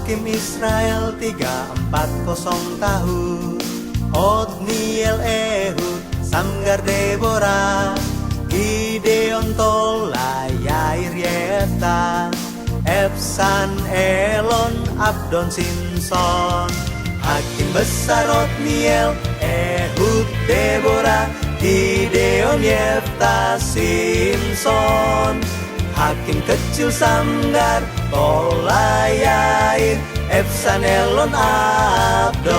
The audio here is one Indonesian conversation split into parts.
Hakim Israel 340 tahun. Otniel, Ehud, Samgar, Deborah, Gideon, Tola, Yair, Yefta, Efsan, Elon, Abdon, Simson. Hakim besar Otniel, Ehud, Deborah, Gideon, Yefta, Simson. Hakim kecil Samgar, Tola, Yair, Efsan, Elon, Abdon.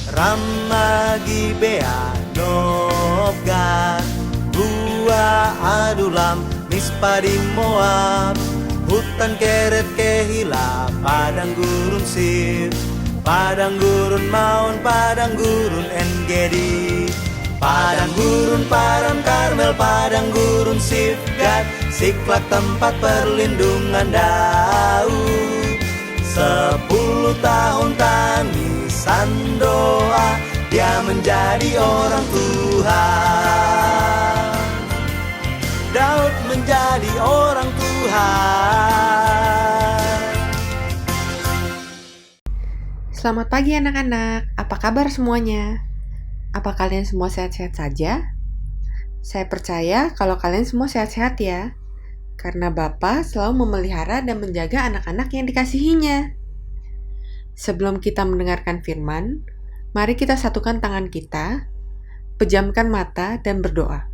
Rama, Gibea, Nobga, Gua, Adulam, Mispa di Moab, hutan Keret, Kehila, padang gurun Sif, padang gurun Maon, padang gurun Engedi, padang gurun Paran, Karmel, padang gurun Sif, Gad, Siklak, tempat perlindungan Daud. 10 tahun tangisan doa, dia menjadi orang Tuhan. Daud menjadi orang Tuhan. Selamat pagi anak-anak, apa kabar semuanya? Apa kalian semua sehat-sehat saja? Saya percaya kalau kalian semua sehat-sehat ya, karna Bapa selalu memelihara dan menjaga anak-anak yang dikasihinya. Sebelum kita mendengarkan firman, mari kita satukan tangan kita, pejamkan mata dan berdoa.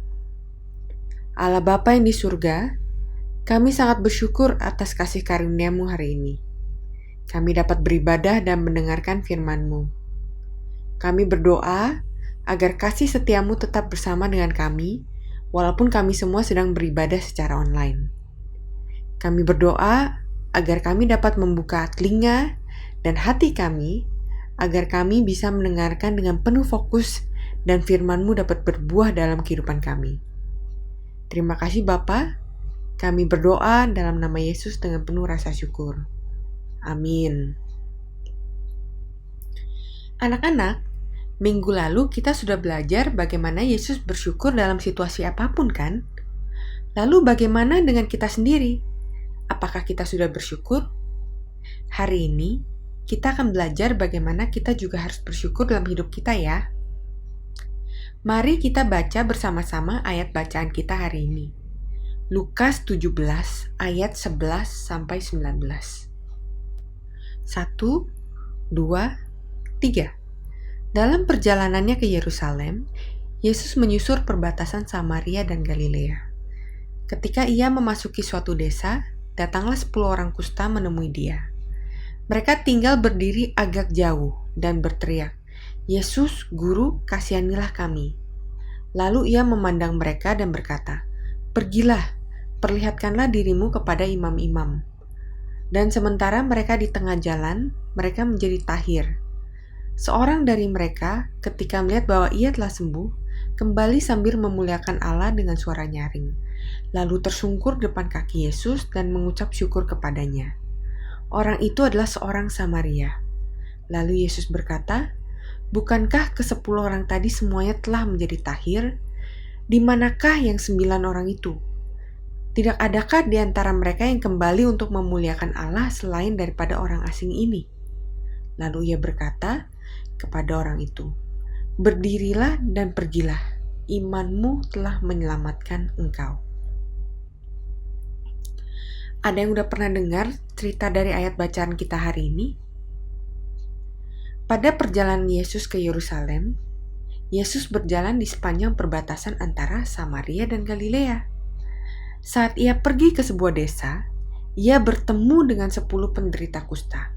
Allah Bapa yang di surga, kami sangat bersyukur atas kasih karunia-Mu hari ini. Kami dapat beribadah dan mendengarkan firman-Mu. Kami berdoa agar kasih setia-Mu tetap bersama dengan kami, walaupun kami semua sedang beribadah secara online. Kami berdoa agar kami dapat membuka telinga dan hati kami, agar kami bisa mendengarkan dengan penuh fokus dan firman-Mu dapat berbuah dalam kehidupan kami. Terima kasih Bapa, kami berdoa dalam nama Yesus dengan penuh rasa syukur. Amin. Anak-anak, minggu lalu kita sudah belajar bagaimana Yesus bersyukur dalam situasi apapun kan? Lalu bagaimana dengan kita sendiri? Apakah kita sudah bersyukur? Hari ini, kita akan belajar bagaimana kita juga harus bersyukur dalam hidup kita ya. Mari kita baca bersama-sama ayat bacaan kita hari ini. Lukas 17 ayat 11 sampai 19. 1, 2, 3. Dalam perjalanannya ke Yerusalem, Yesus menyusur perbatasan Samaria dan Galilea. Ketika ia memasuki suatu desa, datanglah 10 orang kusta menemui dia. Mereka tinggal berdiri agak jauh dan berteriak, "Yesus, Guru, kasihanilah kami." Lalu ia memandang mereka dan berkata, "Pergilah, perlihatkanlah dirimu kepada imam-imam." Dan sementara mereka di tengah jalan, mereka menjadi tahir. Seorang dari mereka, ketika melihat bahwa ia telah sembuh, kembali sambil memuliakan Allah dengan suara nyaring, lalu tersungkur depan kaki Yesus dan mengucap syukur kepadanya. Orang itu adalah seorang Samaria. Lalu Yesus berkata, "Bukankah ke-10 orang tadi semuanya telah menjadi tahir? Di manakah yang 9 orang itu? Tidak adakah di antara mereka yang kembali untuk memuliakan Allah selain daripada orang asing ini?" Lalu ia berkata kepada orang itu, "Berdirilah dan pergilah, imanmu telah menyelamatkan engkau." Ada yang udah pernah dengar cerita dari ayat bacaan kita hari ini? Pada perjalanan Yesus ke Yerusalem, Yesus berjalan di sepanjang perbatasan antara Samaria dan Galilea. Saat ia pergi ke sebuah desa, ia bertemu dengan 10 penderita kusta.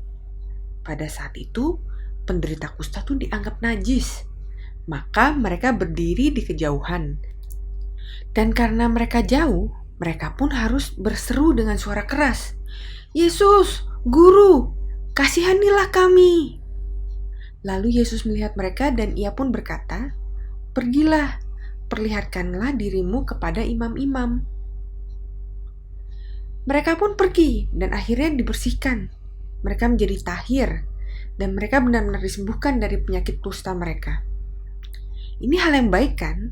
Pada saat itu, penderita kusta itu dianggap najis. Maka mereka berdiri di kejauhan. Dan karena mereka jauh, mereka pun harus berseru dengan suara keras, "Yesus, Guru, kasihanilah kami." Lalu Yesus melihat mereka dan ia pun berkata, "Pergilah, perlihatkanlah dirimu kepada imam-imam." Mereka pun pergi dan akhirnya dibersihkan. Mereka menjadi tahir dan mereka benar-benar disembuhkan dari penyakit kusta mereka. Ini hal yang baik kan?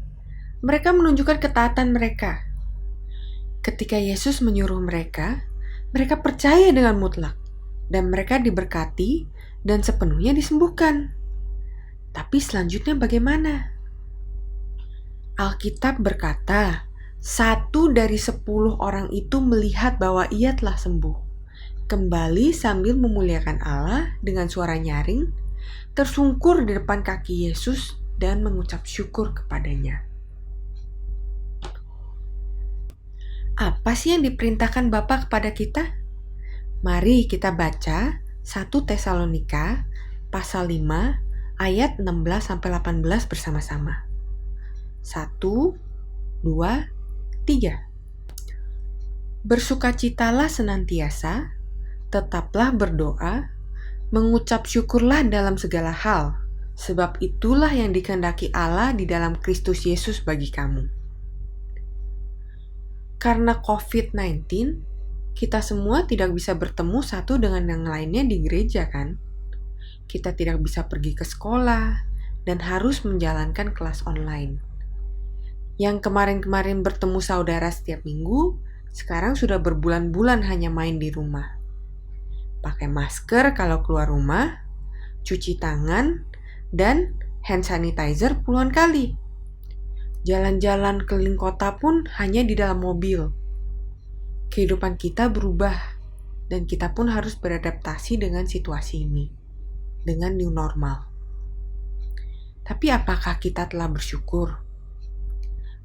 Mereka menunjukkan ketaatan mereka. Ketika Yesus menyuruh mereka, mereka percaya dengan mutlak. dan mereka diberkati dan sepenuhnya disembuhkan. Tapi selanjutnya bagaimana? Alkitab berkata, 1 dari 10 orang itu melihat bahwa ia telah sembuh. Kembali sambil memuliakan Allah dengan suara nyaring, tersungkur di depan kaki Yesus dan mengucap syukur kepadanya. Apa sih yang diperintahkan Bapa kepada kita? Mari kita baca 1 Tesalonika pasal 5 ayat 16-18 bersama-sama. 1, 2, 3. Bersukacitalah senantiasa, tetaplah berdoa, mengucap syukurlah dalam segala hal, sebab itulah yang dikehendaki Allah di dalam Kristus Yesus bagi kamu. Karena COVID-19, kita semua tidak bisa bertemu satu dengan yang lainnya di gereja kan? Kita tidak bisa pergi ke sekolah dan harus menjalankan kelas online. Yang kemarin-kemarin bertemu saudara setiap minggu, sekarang sudah berbulan-bulan hanya main di rumah. Pakai masker kalau keluar rumah, cuci tangan, dan hand sanitizer puluhan kali. Jalan-jalan keliling kota pun hanya di dalam mobil. Kehidupan kita berubah, dan kita pun harus beradaptasi dengan situasi ini, dengan new normal. Tapi apakah kita telah bersyukur?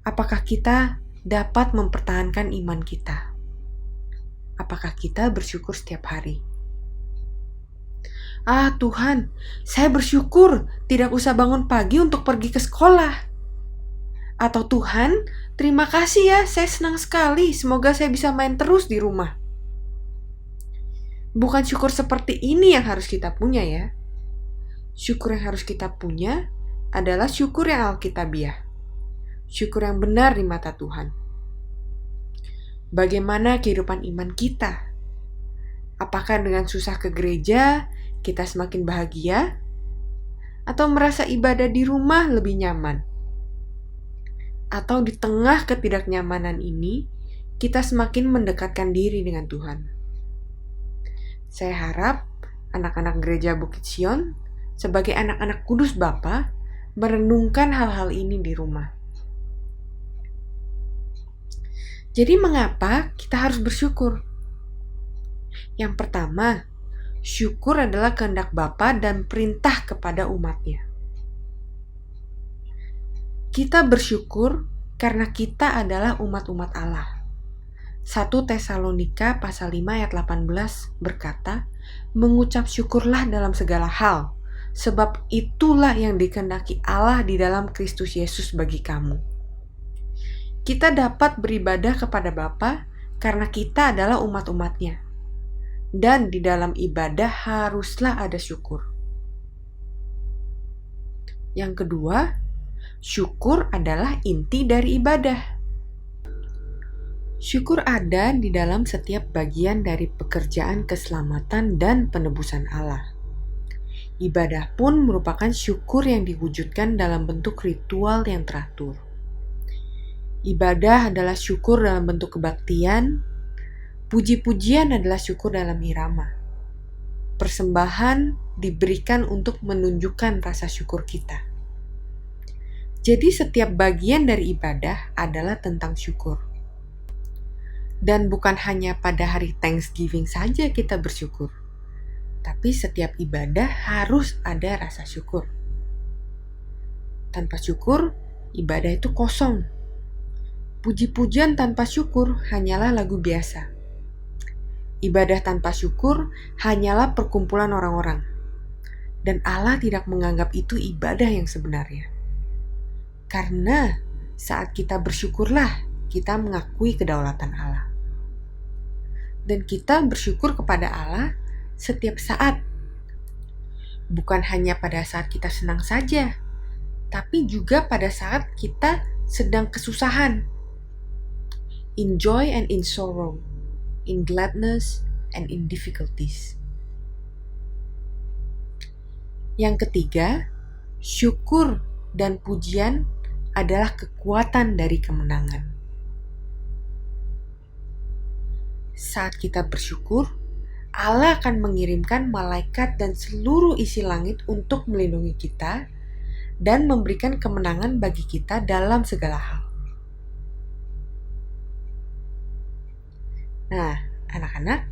Apakah kita dapat mempertahankan iman kita? Apakah kita bersyukur setiap hari? Ah Tuhan, saya bersyukur tidak usah bangun pagi untuk pergi ke sekolah. Atau Tuhan, terima kasih ya, saya senang sekali, semoga saya bisa main terus di rumah. Bukan syukur seperti ini yang harus kita punya ya. Syukur yang harus kita punya adalah syukur yang alkitabiah. Syukur yang benar di mata Tuhan. Bagaimana kehidupan iman kita? Apakah dengan susah ke gereja, kita semakin bahagia? Atau merasa ibadah di rumah lebih nyaman? Atau di tengah ketidaknyamanan ini, kita semakin mendekatkan diri dengan Tuhan. Saya harap anak-anak gereja Bukit Sion, sebagai anak-anak kudus Bapa, merenungkan hal-hal ini di rumah. Jadi mengapa kita harus bersyukur? Yang pertama, syukur adalah kehendak Bapa dan perintah kepada umatnya. Kita bersyukur karena kita adalah umat-umat Allah. 1 Tesalonika pasal 5 ayat 18 berkata, mengucap syukurlah dalam segala hal, sebab itulah yang dikehendaki Allah di dalam Kristus Yesus bagi kamu. Kita dapat beribadah kepada Bapa karena kita adalah umat-umatnya. Dan di dalam ibadah haruslah ada syukur. Yang kedua, syukur adalah inti dari ibadah. Syukur ada di dalam setiap bagian dari pekerjaan keselamatan dan penebusan Allah. Ibadah pun merupakan syukur yang diwujudkan dalam bentuk ritual yang teratur. Ibadah adalah syukur dalam bentuk kebaktian, puji-pujian adalah syukur dalam irama. Persembahan diberikan untuk menunjukkan rasa syukur kita. Jadi setiap bagian dari ibadah adalah tentang syukur. Dan bukan hanya pada hari Thanksgiving saja kita bersyukur. Tapi setiap ibadah harus ada rasa syukur. Tanpa syukur, ibadah itu kosong. Puji-pujian tanpa syukur hanyalah lagu biasa. Ibadah tanpa syukur hanyalah perkumpulan orang-orang. Dan Allah tidak menganggap itu ibadah yang sebenarnya. Karena saat kita bersyukurlah, kita mengakui kedaulatan Allah. Dan kita bersyukur kepada Allah setiap saat. Bukan hanya pada saat kita senang saja, tapi juga pada saat kita sedang kesusahan. In joy and in sorrow, in gladness and in difficulties. Yang ketiga, syukur dan pujian adalah kekuatan dari kemenangan. Saat kita bersyukur, Allah akan mengirimkan malaikat dan seluruh isi langit untuk melindungi kita dan memberikan kemenangan bagi kita dalam segala hal. Nah, anak-anak,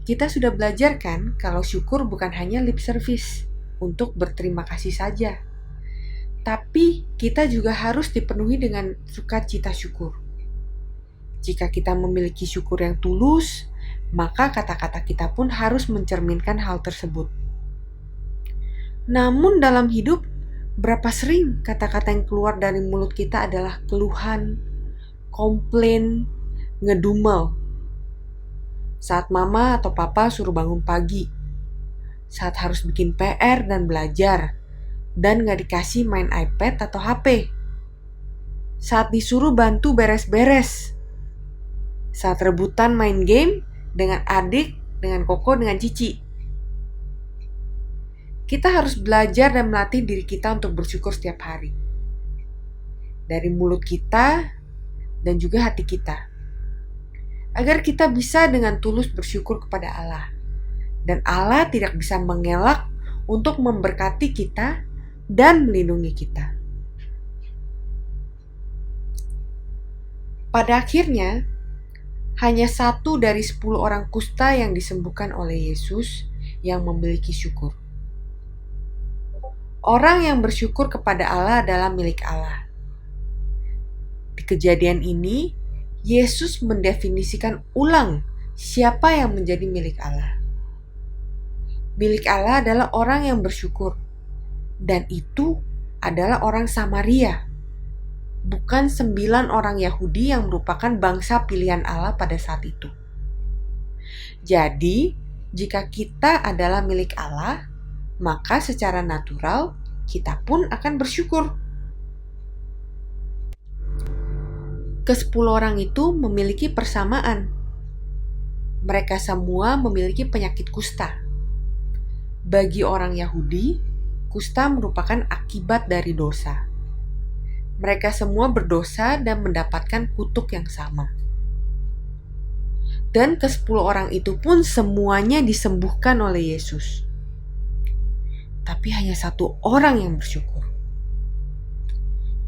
kita sudah belajar kan kalau syukur bukan hanya lip service untuk berterima kasih saja, tapi kita juga harus dipenuhi dengan sukacita syukur. Jika kita memiliki syukur yang tulus, maka kata-kata kita pun harus mencerminkan hal tersebut. Namun dalam hidup, berapa sering kata-kata yang keluar dari mulut kita adalah keluhan, komplain, ngedumel. Saat mama atau papa suruh bangun pagi, saat harus bikin PR dan belajar, dan gak dikasih main iPad atau HP, saat disuruh bantu beres-beres, saat rebutan main game dengan adik, dengan koko, dengan cici. Kita harus belajar dan melatih diri kita untuk bersyukur setiap hari. Dari mulut kita dan juga hati kita. Agar kita bisa dengan tulus bersyukur kepada Allah. Dan Allah tidak bisa mengelak untuk memberkati kita dan melindungi kita. Pada akhirnya, hanya 1 dari 10 orang kusta yang disembuhkan oleh Yesus yang memiliki syukur. Orang yang bersyukur kepada Allah adalah milik Allah. Di kejadian ini, Yesus mendefinisikan ulang siapa yang menjadi milik Allah. Milik Allah adalah orang yang bersyukur, dan itu adalah orang Samaria, bukan 9 orang Yahudi yang merupakan bangsa pilihan Allah pada saat itu. Jadi, jika kita adalah milik Allah, maka secara natural kita pun akan bersyukur. Ke-10 orang itu memiliki persamaan. Mereka semua memiliki penyakit kusta. Bagi orang Yahudi, kusta merupakan akibat dari dosa. Mereka semua berdosa dan mendapatkan kutuk yang sama. Dan ke-10 orang itu pun semuanya disembuhkan oleh Yesus. Tapi hanya 1 orang yang bersyukur.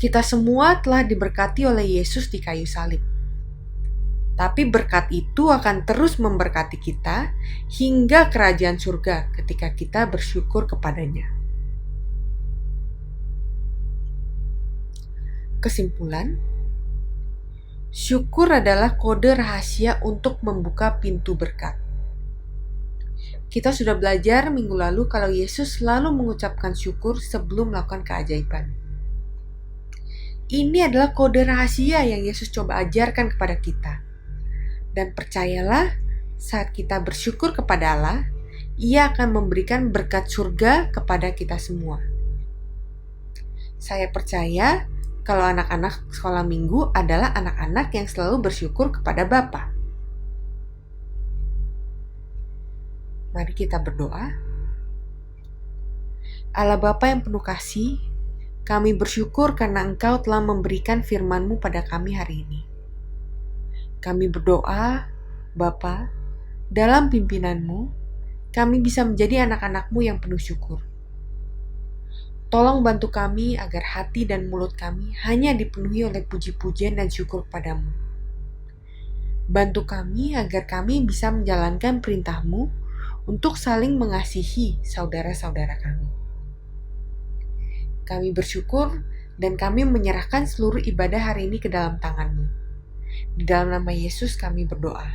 Kita semua telah diberkati oleh Yesus di kayu salib. Tapi berkat itu akan terus memberkati kita hingga kerajaan surga ketika kita bersyukur kepadanya. Kesimpulan, syukur adalah kode rahasia untuk membuka pintu berkat. Kita sudah belajar minggu lalu kalau Yesus selalu mengucapkan syukur sebelum melakukan keajaiban. Ini adalah kode rahasia yang Yesus coba ajarkan kepada kita. Dan percayalah, saat kita bersyukur kepada Allah, Ia akan memberikan berkat surga kepada kita semua. Saya percaya kalau anak-anak sekolah minggu adalah anak-anak yang selalu bersyukur kepada Bapa. Mari kita berdoa. Allah Bapa yang penuh kasih, kami bersyukur karena Engkau telah memberikan firman-Mu pada kami hari ini. Kami berdoa, Bapa, dalam pimpinan-Mu, kami bisa menjadi anak-anak-Mu yang penuh syukur. Tolong bantu kami agar hati dan mulut kami hanya dipenuhi oleh puji-pujian dan syukur padamu. Bantu kami agar kami bisa menjalankan perintah-Mu untuk saling mengasihi saudara-saudara kami. Kami bersyukur dan kami menyerahkan seluruh ibadah hari ini ke dalam tangan-Mu. Di dalam nama Yesus kami berdoa.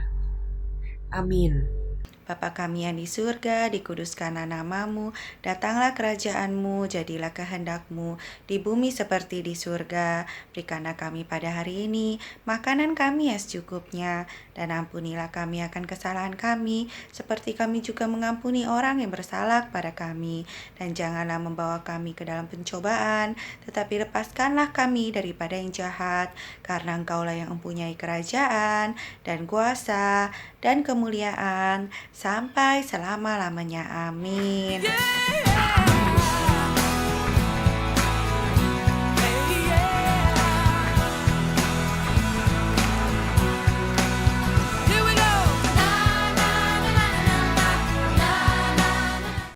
Amin. Bapa kami yang di surga, dikuduskanlah namamu, datanglah kerajaanmu, jadilah kehendakmu, di bumi seperti di surga. Berikanlah kami pada hari ini makanan kami yang secukupnya, dan ampunilah kami akan kesalahan kami, seperti kami juga mengampuni orang yang bersalah kepada kami. Dan janganlah membawa kami ke dalam pencobaan, tetapi lepaskanlah kami daripada yang jahat, karena Engkaulah yang mempunyai kerajaan, dan kuasa, dan kemuliaan, sampai selama-lamanya. Amin.